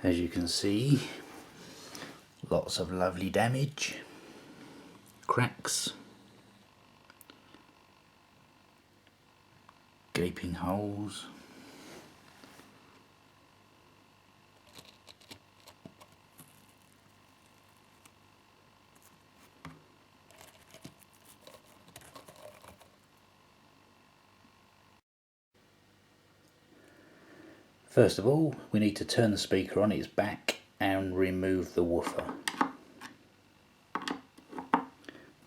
As you can see, lots of lovely damage, cracks, gaping holes. First of all, we need to turn the speaker on its back and remove the woofer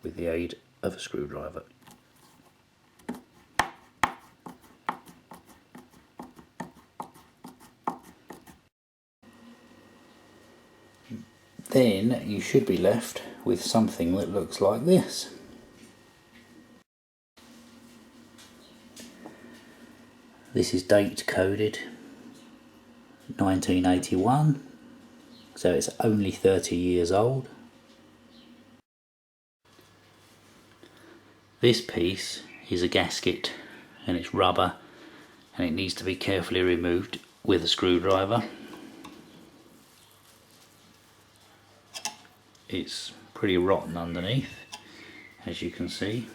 with the aid of a screwdriver. Then you should be left with something that looks like this. This is date coded 1981, so it's only 30 years old. This piece is a gasket and it's rubber and it needs to be carefully removed with a screwdriver. It's pretty rotten underneath, as you can see.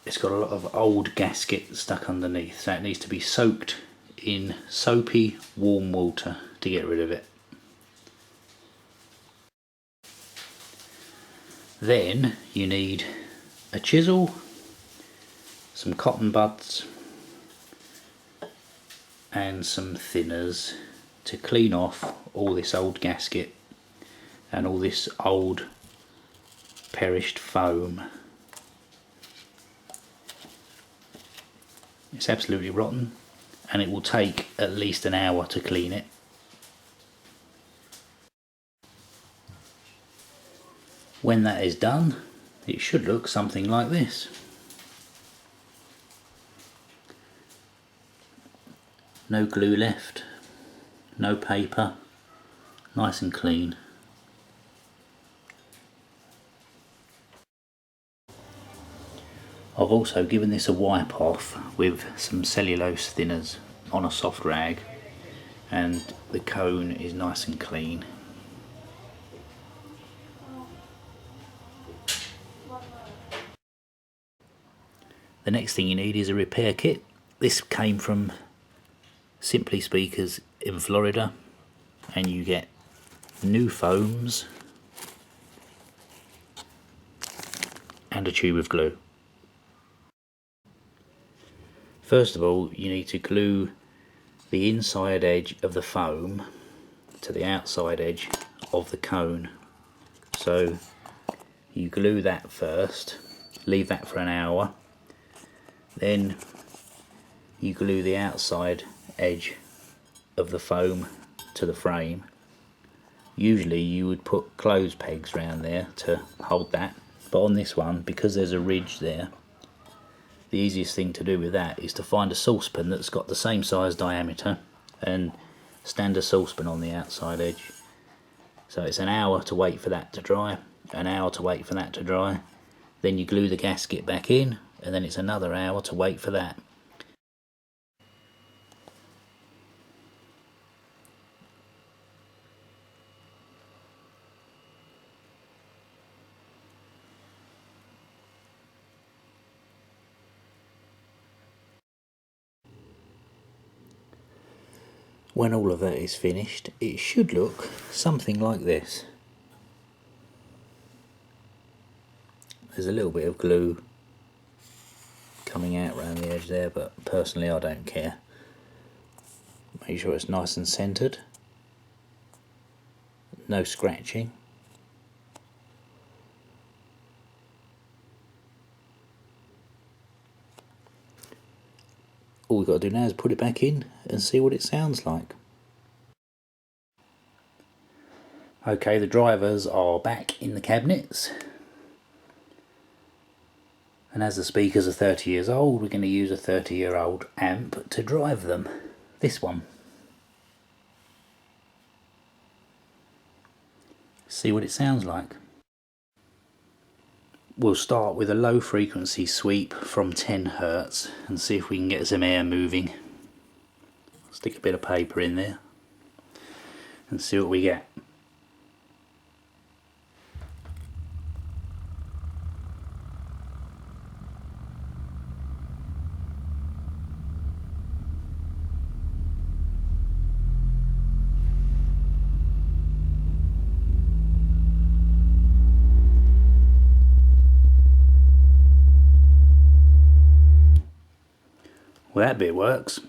It's got a lot of old gasket stuck underneath, so it needs to be soaked in soapy warm water to get rid of it. Then you need a chisel, some cotton buds and some thinners to clean off all this old gasket and all this old perished foam. It's absolutely rotten and it will take at least an hour to clean it. When that is done, it should look something like this. No glue left, no paper, nice and clean. I've also given this a wipe off with some cellulose thinners on a soft rag, and the cone is nice and clean. The next thing you need is a repair kit. This came from Simply Speakers in Florida, and you get new foams and a tube of glue. First of all, you need to glue the inside edge of the foam to the outside edge of the cone. So you glue that first, leave that for an hour, then you glue the outside edge of the foam to the frame. Usually you would put clothes pegs around there to hold that, but on this one, because there's a ridge there, the easiest thing to do with that is to find a saucepan that's got the same size diameter and stand a saucepan on the outside edge. So it's an hour to wait for that to dry, an hour to wait for that to dry, then you glue the gasket back in, and then it's another hour to wait for that. When all of that is finished, it should look something like this. There's a little bit of glue coming out around the edge there, but personally I don't care. Make sure it's nice and centered, no scratching. All we've got to do now is put it back in and see what it sounds like. Okay, the drivers are back in the cabinets. And as the speakers are 30 years old, we're going to use a 30-year-old amp to drive them. This one. See what it sounds like. We'll start with a low frequency sweep from 10 Hz and see if we can get some air moving. Stick a bit of paper in there and see what we get. Well, that bit works.